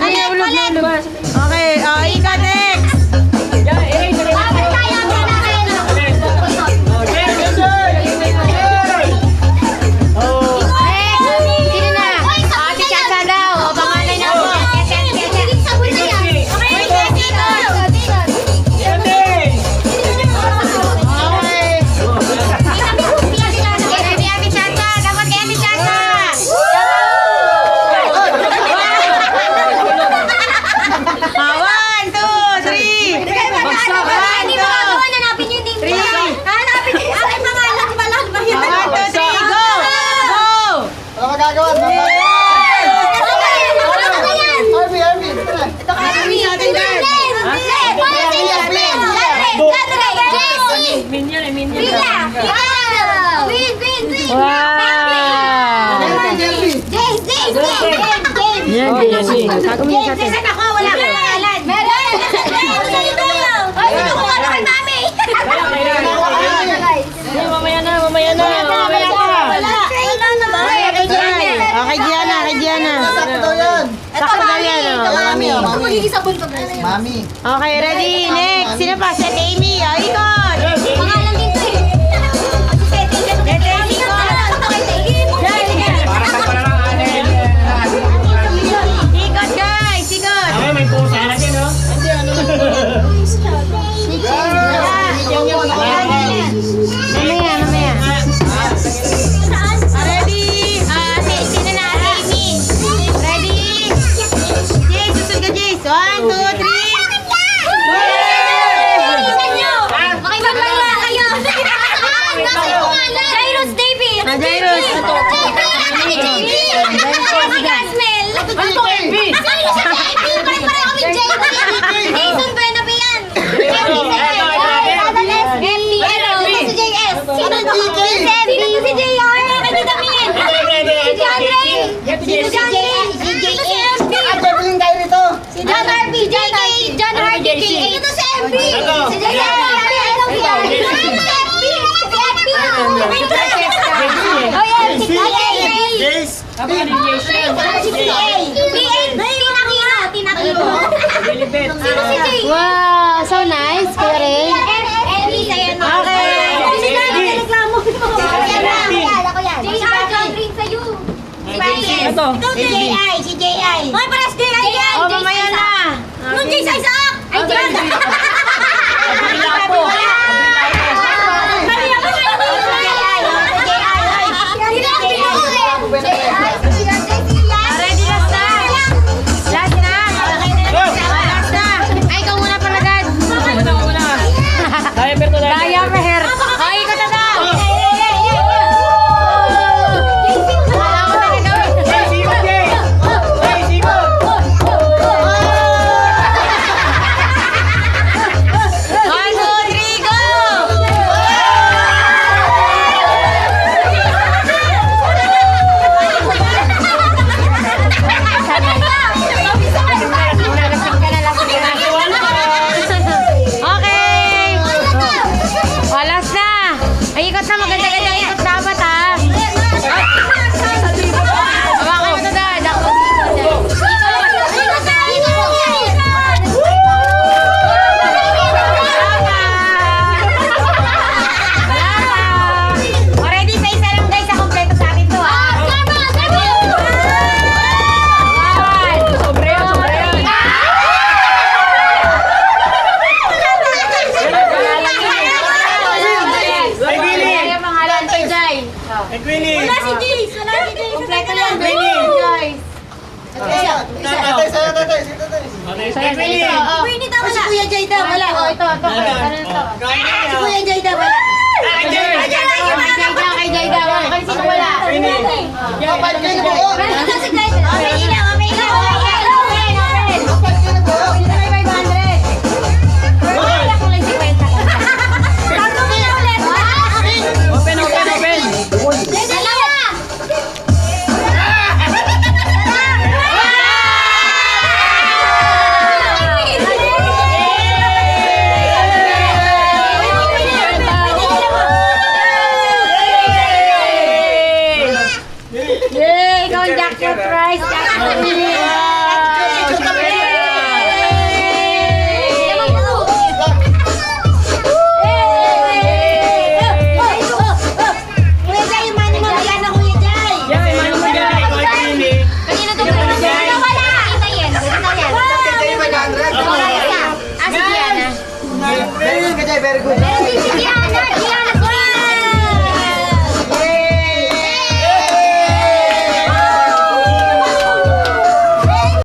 Ay, ulog. Okay, ika next. Sago mo yung sa atin. Ako, wala kang pangalan. Meron! Ay, ito ko ano kay mami. Mamaya na. Wala na ba? Okay, Gianna. Sakto daw yan. Sakto daw yan. Mami. Mami. Okay, ready? Next. Sino pa? Si Amy. Ikot. Pangalan dito eh. Wow, so nice, Kuya Ray. Okay. Ito. Si J.I. Si J.I. Hoy, paras J.I. yan! Oh, mamaya na. Nung J. sa Isaac! Ay, J. Ready, last na. Last na. Last na. Ay, ikaw muna palagad. Daya perto, daya. Kaya, Mer. Ay, ikaw na daw. Wala ko na gagawin. Hey, sikot, Jay! Hey, sikot! One, two, three, go! Nalasing ka na, lasing ka na. Okay! O, last na! Ay, ikot na, maganda-ganda ikot dapat, ha? Hawakan mo ito, Dad. Ako Already sa isa lang guys, kompleto sa atin to ha. Sobre yan, sobre yan. Ay, Billy! Pangalan ko, Jai. Hey, Willie! Wala si Jace! Wala si Jace! Kompleto lang. Billy! Guys. Hey, Willie! Winnie daw wala! Kuya Jai daw, wala. O, ito. Ano ito? Si Kuya Jai daw, wala. Ay, Jay! Kay Jai daw. Kay sino wala? Willie! Kapat kayo na buo. Wala si Jace! May ilaw! May ilaw! Wala ko lang si Kwenta. Tatlo mo na ulit! Open, open, open! Dalawa! Yay! Ikaw ang jackpot prize. Jackpot prize. Kuya Jay, yung money mo, wala na Kuya Jay! Yan, mano mo dyan. Ikaw ay Willie. Kanina to wala yan! Kita yan! Kita yan! Ah, si Gianna. Meron din si Diana! Diana!